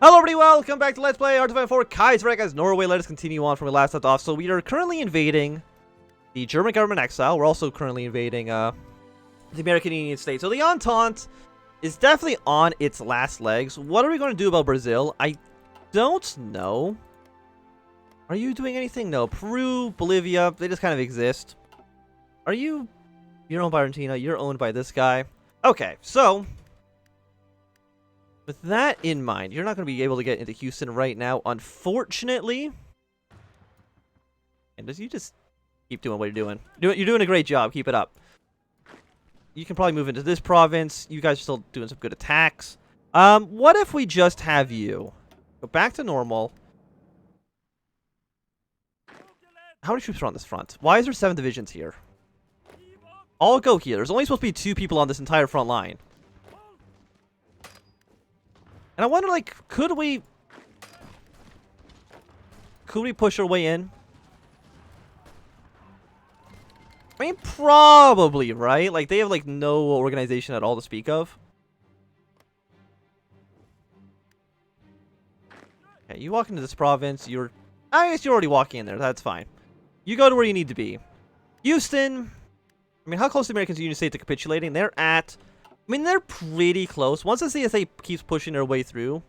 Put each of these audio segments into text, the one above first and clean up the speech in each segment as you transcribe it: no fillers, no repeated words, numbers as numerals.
Hello everybody, welcome back to Let's Play RGFX Kaiserreich Norway. Let us continue on from where we last left off. So we are currently invading the German government exile. We're also currently invading the American Union State. So the Entente is definitely on its last legs. What are we going to do about Brazil? I don't know. Are you doing anything? No. Peru, Bolivia, they just kind of exist. Are you... You're owned by Argentina. You're owned by this guy. Okay, so... with that in mind, you're not going to be able to get into Houston right now, unfortunately. And you just keep doing what you're doing. You're doing a great job. Keep it up. You can probably move into this province. You guys are still doing some good attacks. What if we just have you go back to normal? How many troops are on this front? Why is there 7 divisions here? All go here. There's only supposed to be 2 people on this entire front line. And I wonder, like, could we push our way in? I mean, probably, right? Like, they have, like, no organization at all to speak of. Okay, you walk into this province, I guess you're already walking in there, that's fine. You go to where you need to be. Houston, I mean, how close to the American Union State to capitulating? They're at... I mean, they're pretty close. Once the CSA keeps pushing their way through,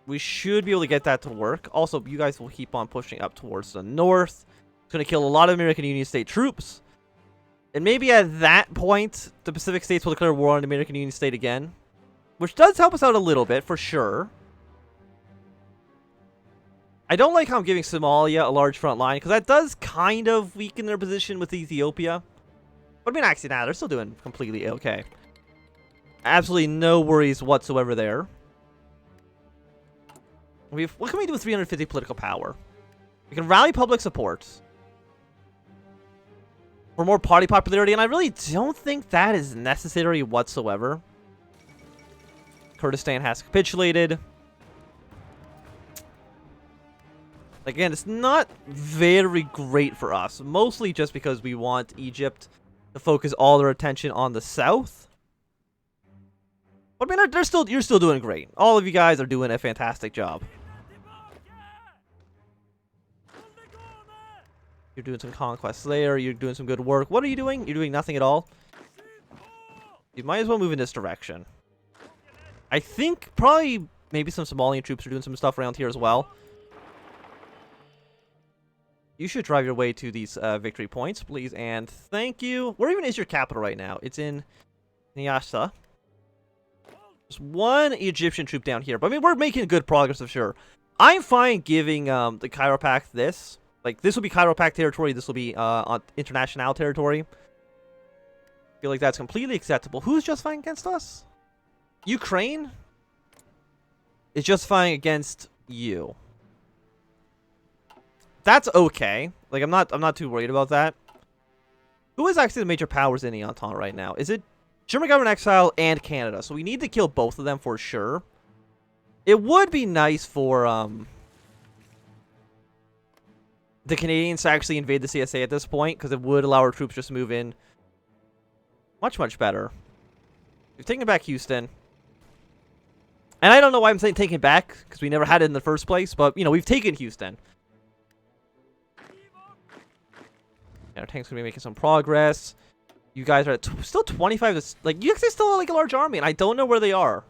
we should be able to get that to work. Also, you guys will keep on pushing up towards the north. It's going to kill a lot of American Union State troops. And maybe at that point, the Pacific States will declare war on the American Union State again. Which does help us out a little bit, for sure. I don't like how I'm giving Somalia a large front line, because that does kind of weaken their position with Ethiopia. But I mean, actually, nah, they're still doing completely okay. Absolutely no worries whatsoever there. What can we do with 350 political power? We can rally public support for more party popularity, and I really don't think that is necessary whatsoever. Kurdistan has capitulated. Again, it's not very great for us, mostly just because we want Egypt to focus all their attention on the south. But I mean, you're still doing great. All of you guys are doing a fantastic job. You're doing some conquests there. You're doing some good work. What are you doing? You're doing nothing at all. You might as well move in this direction. I think probably maybe some Somalian troops are doing some stuff around here as well. You should drive your way to these victory points, please, and thank you. Where even is your capital right now? It's in Nyasa. There's one Egyptian troop down here, but I mean, we're making good progress for sure. I'm fine giving the Cairo Pact this. Like, this will be Cairo Pact territory. This will be on international territory. I feel like that's completely acceptable. Who's justifying against us? Ukraine is justifying against you. That's okay. Like, I'm not too worried about that. Who is actually the major powers in the Entente right now? Is it German government exile and Canada? So we need to kill both of them for sure. It would be nice for the Canadians to actually invade the CSA at this point, because it would allow our troops just to move in much, much better. We've taken back Houston. And I don't know why I'm saying taking it back, because we never had it in the first place, but, you know, we've taken Houston. Our tank's gonna be making some progress. You guys are at still 25. Like, you actually still have, like, a large army, and I don't know where they are.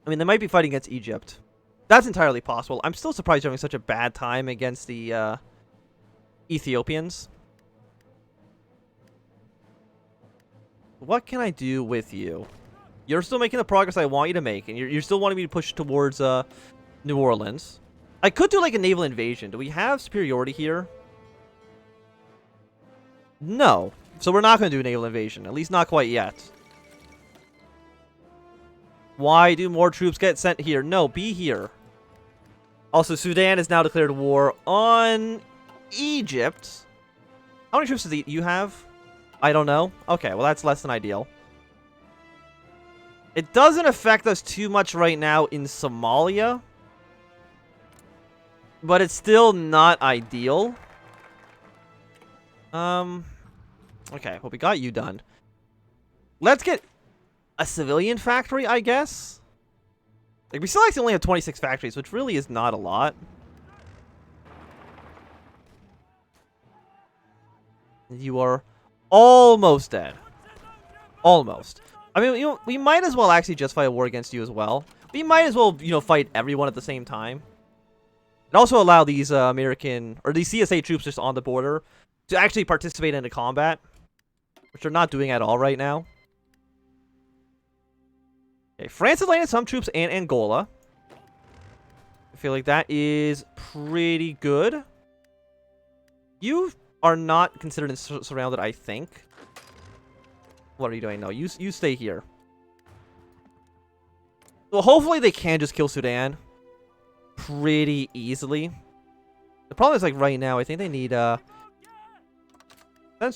I mean, they might be fighting against Egypt. That's entirely possible. I'm still surprised you're having such a bad time against the Ethiopians. What can I do with you? You're still making the progress I want you to make, and you're still wanting me to push towards New Orleans. I could do, like, a naval invasion. Do we have superiority here? No. So we're not going to do a naval invasion. At least not quite yet. Why do more troops get sent here? No, be here. Also, Sudan has now declared war on Egypt. How many troops do you have? I don't know. Okay, well, that's less than ideal. It doesn't affect us too much right now in Somalia. But it's still not ideal. Okay, well, we got you done. Let's get a civilian factory, I guess. Like, we still actually only have 26 factories, which really is not a lot. You are almost dead. Almost. I mean, you know, we might as well actually just fight a war against you as well. We might as well, you know, fight everyone at the same time. And also allow these American, or these CSA troops just on the border to actually participate in the combat, which they're not doing at all right now. Okay, France has landed some troops in Angola. I feel like that is pretty good. You are not considered surrounded, I think. What are you doing? No, you stay here. Well, hopefully they can just kill Sudan pretty easily. The problem is, like, right now, I think they need, that's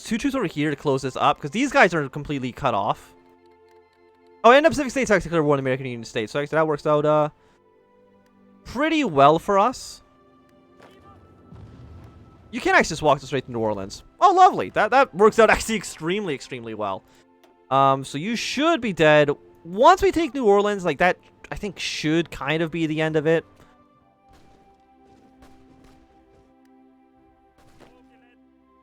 2 troops over here to close this up, because these guys are completely cut off. Oh, and the Pacific States actually declared war on the American Union States, so actually that works out, pretty well for us. You can actually just walk straight to New Orleans. Oh, lovely. That works out actually extremely well. So you should be dead. Once we take New Orleans, like, that, I think, should kind of be the end of it.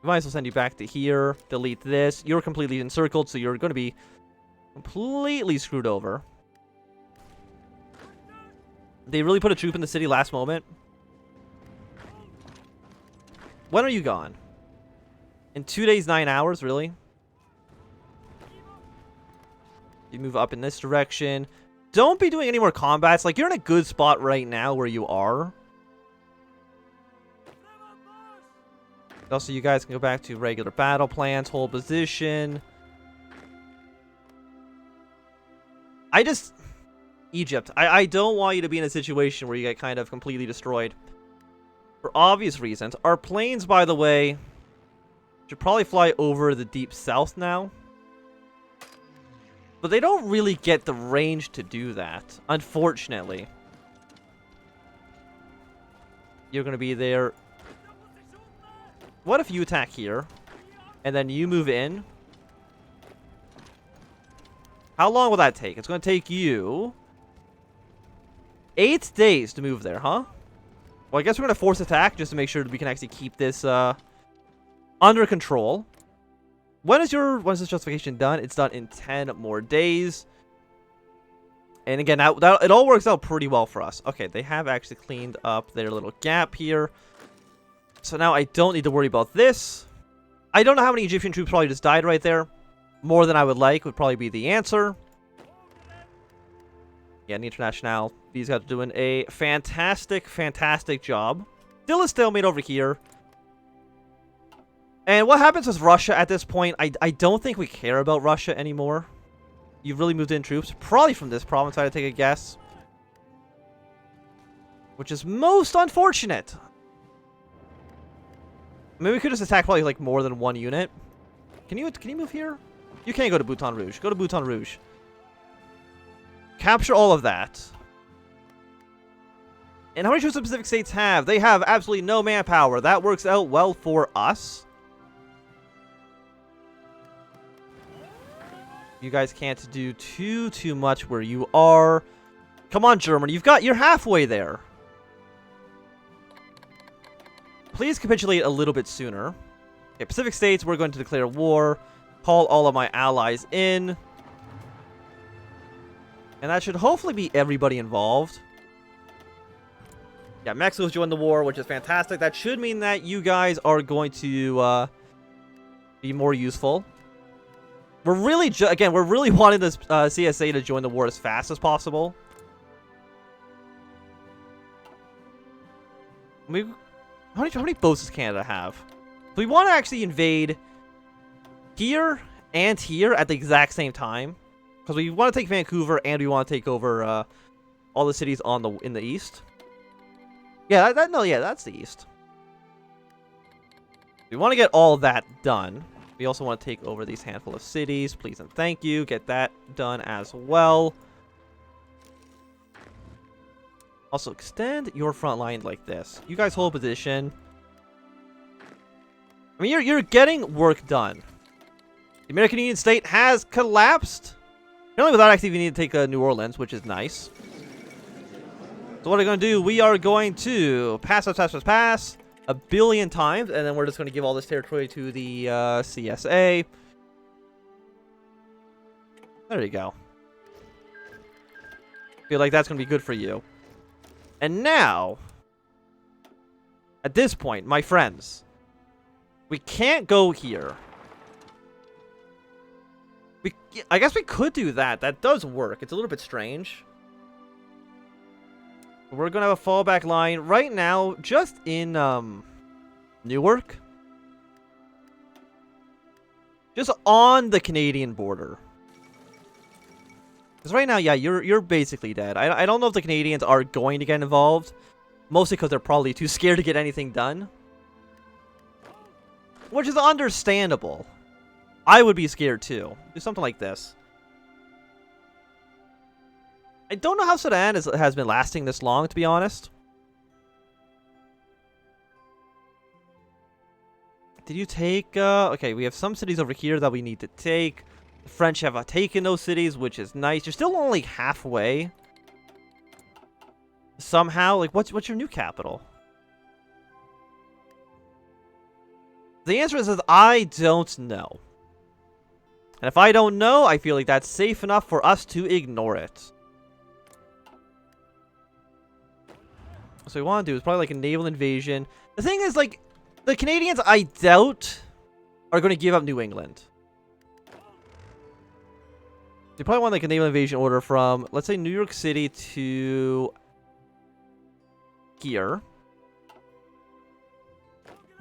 We might as well send you back to here. Delete this. You're completely encircled, so you're going to be completely screwed over. They really put a troop in the city last moment. When are you gone? In 2 days, 9 hours, really? You move up in this direction. Don't be doing any more combats. Like, you're in a good spot right now where you are. Also, you guys can go back to regular battle plans, hold position. Egypt. I don't want you to be in a situation where you get kind of completely destroyed. For obvious reasons. Our planes, by the way, should probably fly over the deep south now. But they don't really get the range to do that, unfortunately. You're going to be there. What if you attack here, and then you move in? How long will that take? It's going to take you 8 days to move there, huh? Well, I guess we're going to force attack just to make sure that we can actually keep this under control. When is this justification done? It's done in 10 more days. And again, it all works out pretty well for us. Okay, they have actually cleaned up their little gap here. So now I don't need to worry about this. I don't know how many Egyptian troops probably just died right there. More than I would like would probably be the answer. Yeah, the International, these guys are doing a fantastic job. Still a stalemate over here. And what happens with Russia at this point, I don't think we care about Russia anymore. You've really moved in troops. Probably from this province, I'd take a guess. Which is most unfortunate. I mean, we could just attack probably, like, more than one unit. Can you move here? You can't go to Baton Rouge. Go to Baton Rouge. Capture all of that. And how many troops the Pacific States have? They have absolutely no manpower. That works out well for us. You guys can't do too much where you are. Come on, Germany. You're halfway there. Please capitulate a little bit sooner. Okay, Pacific States, we're going to declare war. Call all of my allies in. And that should hopefully be everybody involved. Yeah, Mexico's joined the war, which is fantastic. That should mean that you guys are going to be more useful. We're really, we're really wanting this CSA to join the war as fast as possible. How many boats does Canada have? So we want to actually invade here and here at the exact same time, because we want to take Vancouver and we want to take over all the cities in the east. Yeah, that's the east. We want to get all that done. We also want to take over these handful of cities. Please and thank you. Get that done as well. Also, extend your front line like this. You guys hold position. I mean, you're getting work done. The American Union State has collapsed. Apparently without actually even need to take New Orleans, which is nice. So what are we going to do? We are going to pass a billion times, and then we're just going to give all this territory to the CSA. There you go. Feel like that's going to be good for you. And now, at this point, my friends, we can't go here. I guess we could do that. That does work. It's a little bit strange. We're going to have a fallback line right now, just in Newark. Just on the Canadian border. Because right now, yeah, you're basically dead. I don't know if the Canadians are going to get involved. Mostly because they're probably too scared to get anything done. Which is understandable. I would be scared too. Do something like this. I don't know how Sudan has been lasting this long, to be honest. Did you take... okay, we have some cities over here that we need to take. The French have taken those cities, which is nice. You're still only halfway. Somehow. Like, what's your new capital? The answer is I don't know. And if I don't know, I feel like that's safe enough for us to ignore it. So we want to do is probably like a naval invasion. The thing is, like, the Canadians, I doubt, are going to give up New England. You probably want like a naval invasion order from, let's say, New York City to here.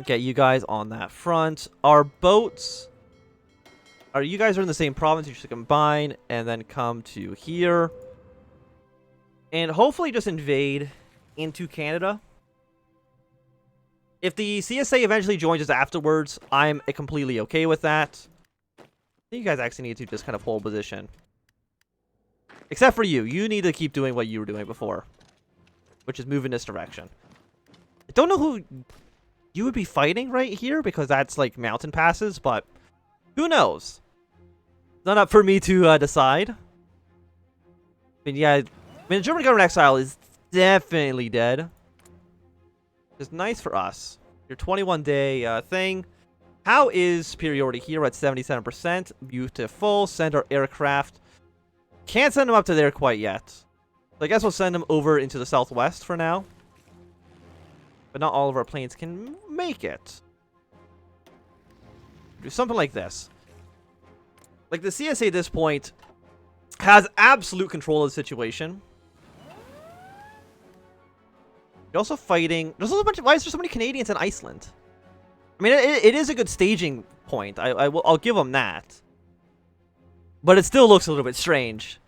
Okay, you guys on that front. Our boats... you guys are in the same province. You should combine and then come to here. And hopefully just invade into Canada. If the CSA eventually joins us afterwards, I'm completely okay with that. You guys actually need to just kind of hold position. Except for you. You need to keep doing what you were doing before. Which is move in this direction. I don't know who you would be fighting right here, because that's like mountain passes, but who knows? It's not up for me to decide. I mean, yeah, the German government exile is definitely dead. It's nice for us. Your 21-day thing. How is superiority here at 77%? Beautiful. Send our aircraft. Can't send them up to there quite yet. So I guess we'll send them over into the southwest for now. But not all of our planes can make it. Do something like this. Like, the CSA at this point has absolute control of the situation. You're also fighting... There's also a bunch of... Why is there so many Canadians in Iceland? I mean, it is a good staging point. I'll give them that. But it still looks a little bit strange.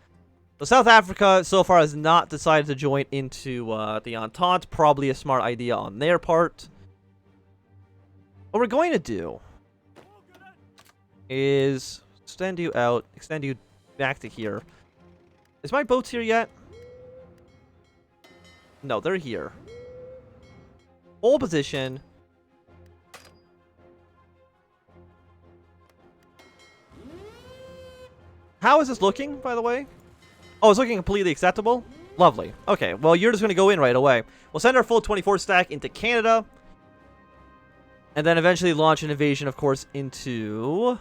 So South Africa, so far, has not decided to join into the Entente. Probably a smart idea on their part. What we're going to do is extend you out, extend you back to here. Is my boats here yet? No, they're here. Hold position. How is this looking, by the way? Oh, it's looking completely acceptable? Lovely. Okay, well, you're just going to go in right away. We'll send our full 24 stack into Canada. And then eventually launch an invasion, of course, into...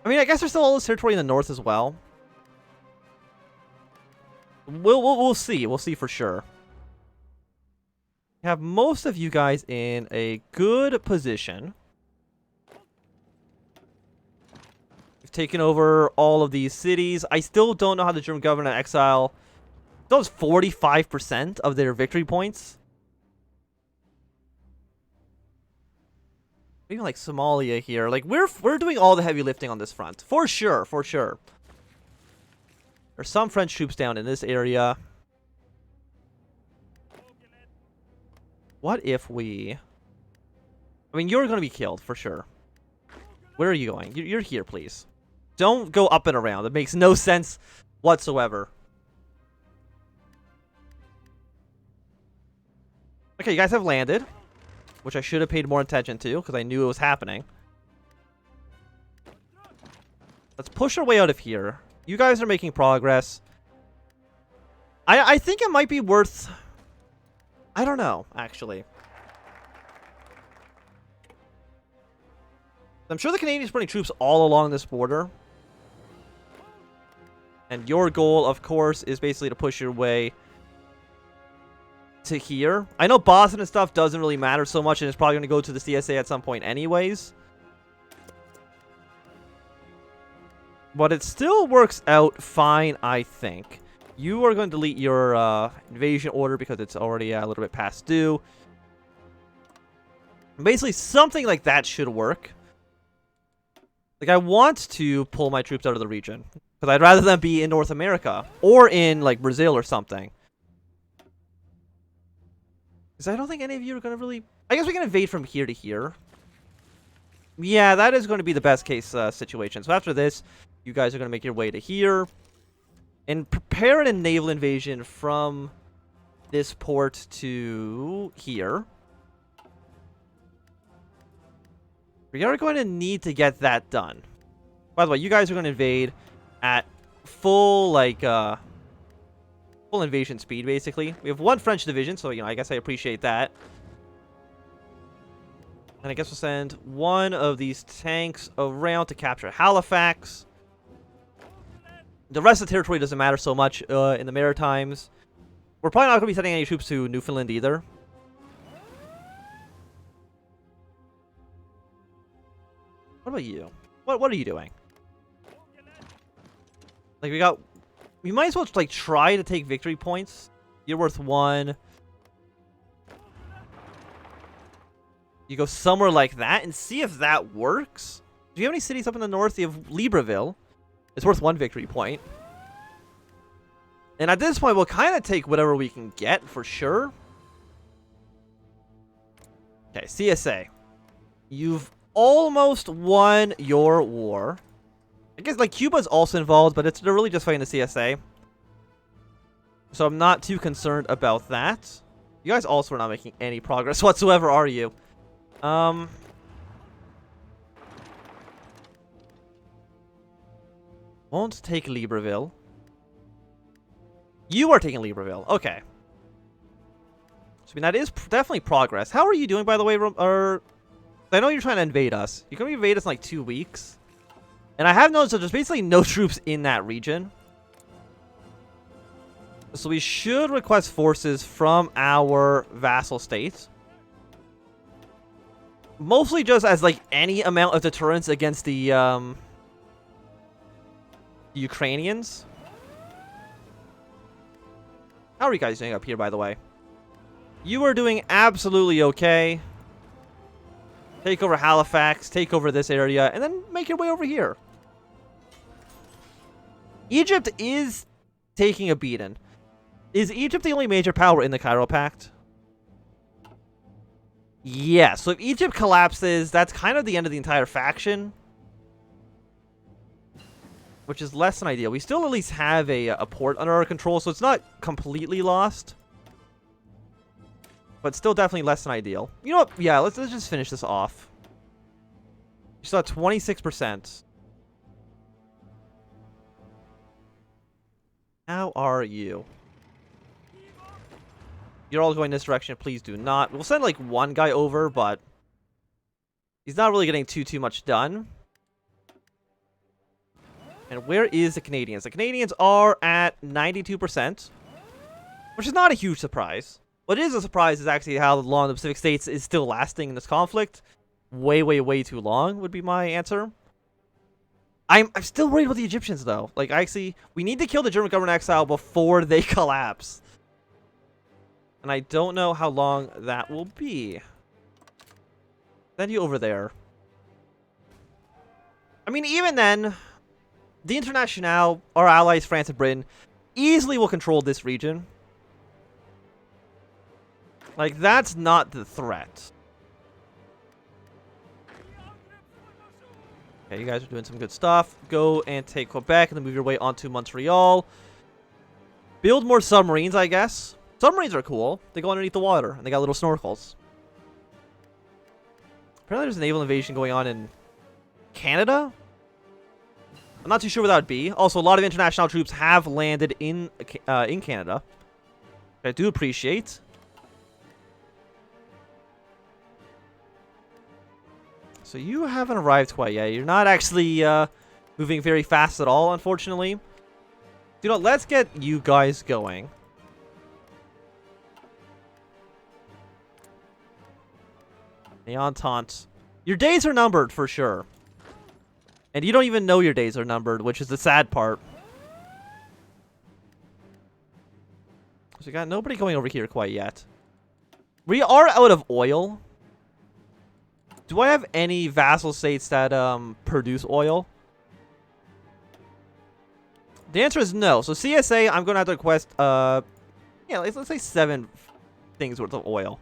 I mean, I guess there's still all this territory in the north as well. We'll see. We'll see for sure. Have most of you guys in a good position. We've taken over all of these cities. I still don't know how the German government in exile does 45% of their victory points. Even like Somalia here. Like, we're doing all the heavy lifting on this front. For sure, for sure. There's some French troops down in this area. What if we... I mean, you're going to be killed, for sure. Where are you going? You're here, please. Don't go up and around. It makes no sense whatsoever. Okay, you guys have landed. Which I should have paid more attention to, because I knew it was happening. Let's push our way out of here. You guys are making progress. I think it might be worth... I don't know, actually. I'm sure the Canadians are putting troops all along this border. And your goal, of course, is basically to push your way to here. I know Boston and stuff doesn't really matter so much, and it's probably going to go to the CSA at some point anyways. But it still works out fine, I think. You are going to delete your invasion order because it's already a little bit past due. Basically, something like that should work. Like, I want to pull my troops out of the region. Because I'd rather them be in North America. Or in, like, Brazil or something. Because I don't think any of you are going to really... I guess we can invade from here to here. Yeah, that is going to be the best case situation. So after this, you guys are going to make your way to here. And prepare a naval invasion from this port to here. We are going to need to get that done. By the way, you guys are going to invade at full, like, full invasion speed, basically. We have one French division, so, you know, I guess I appreciate that. And I guess we'll send one of these tanks around to capture Halifax. The rest of the territory doesn't matter so much in the Maritimes. We're probably not going to be sending any troops to Newfoundland either. What about you? What are you doing? Like, we might as well, like, try to take victory points. You're worth 1. You go somewhere like that and see if that works. Do you have any cities up in the north? You have Libreville. It's worth 1 victory point. And at this point, we'll kind of take whatever we can get for sure. Okay, CSA. You've almost won your war. I guess, like, Cuba's also involved, but they're really just fighting the CSA. So I'm not too concerned about that. You guys also are not making any progress whatsoever, are you? Won't take Libreville. You are taking Libreville. Okay. So, I mean, that is definitely progress. How are you doing, by the way? I know you're trying to invade us. You're going to invade us in, like, 2 weeks. And I have noticed that there's basically no troops in that region. So we should request forces from our vassal states. Mostly just as, like, any amount of deterrence against the Ukrainians. How are you guys doing up here, by the way? You are doing absolutely okay. Take over Halifax, take over this area, and then make your way over here. Egypt is taking a beating. Is Egypt the only major power in the Cairo Pact? Yeah, so if Egypt collapses, that's kind of the end of the entire faction. Which is less than ideal. We still at least have a port under our control, so it's not completely lost. But still definitely less than ideal. You know what? Yeah, let's just finish this off. You still have 26%. How are you? You're all going this direction. Please do not. We'll send, like, 1 guy over, but he's not really getting too much done. And where is the Canadians? The Canadians are at 92%, which is not a huge surprise. What is a surprise is actually how long the Pacific States is still lasting in this conflict. Way too long would be my answer. I'm still worried about the Egyptians, though. Like, actually, we need to kill the German government exile before they collapse. And I don't know how long that will be. Send you over there. I mean, even then, the Internationale, our allies, France and Britain, easily will control this region. Like, that's not the threat. Okay, you guys are doing some good stuff. Go and take Quebec and then move your way onto Montreal. Build more submarines, I guess. Submarines are cool. They go underneath the water, and they got little snorkels. Apparently there's a naval invasion going on in Canada? I'm not too sure what that would be. Also, a lot of international troops have landed in Canada. I do appreciate. So you haven't arrived quite yet. You're not actually moving very fast at all, unfortunately. You know, let's get you guys going. The Entente. Your days are numbered for sure. And you don't even know your days are numbered, which is the sad part. So we got nobody going over here quite yet. We are out of oil. Do I have any vassal states that produce oil? The answer is no. So CSA, I'm going to have to request, yeah, let's say 7 things worth of oil.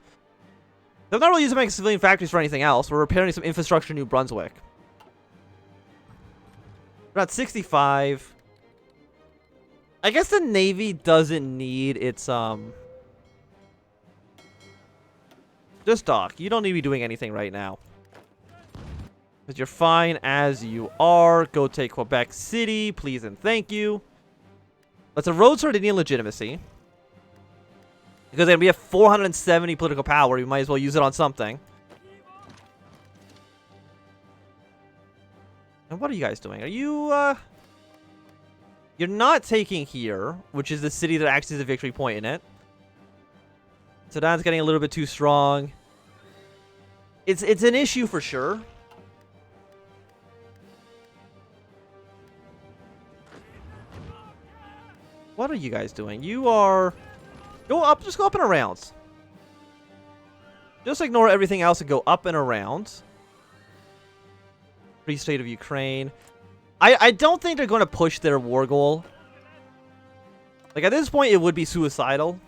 I'm not really using my civilian factories for anything else. We're repairing some infrastructure in New Brunswick. We're at 65. I guess the Navy doesn't need its, just dock. You don't need to be doing anything right now. Because you're fine as you are. Go take Quebec City, please and thank you. Let's erode Sardinian legitimacy. Because then we have 470 political power. We might as well use it on something. And what are you guys doing? Are you, You're not taking here, which is the city that actually has a victory point in it. Sudan's getting a little bit too strong. It's an issue for sure. What are you guys doing? You are... Go up, just go up and around. Just ignore everything else and go up and around. Free State of Ukraine. I don't think they're going to push their war goal. Like, at this point, it would be suicidal.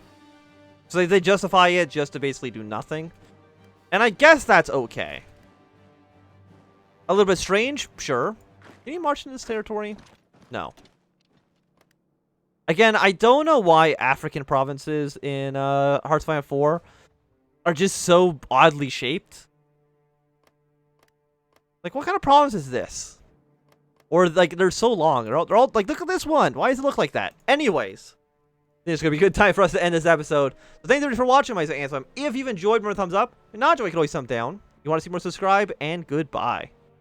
So they justify it just to basically do nothing. And I guess that's okay. A little bit strange? Sure. Can you march in this territory? No. Again, I don't know why African provinces in Hearts of Iron 4 are just so oddly shaped. Like, what kind of province is this? Or, like, they're so long. They're all like, look at this one. Why does it look like that? Anyways, this is going to be a good time for us to end this episode. So thanks everybody for watching my Anthem. If you've enjoyed, remember thumbs up. If not, you can always thumb down. If you want to see more, subscribe, and goodbye.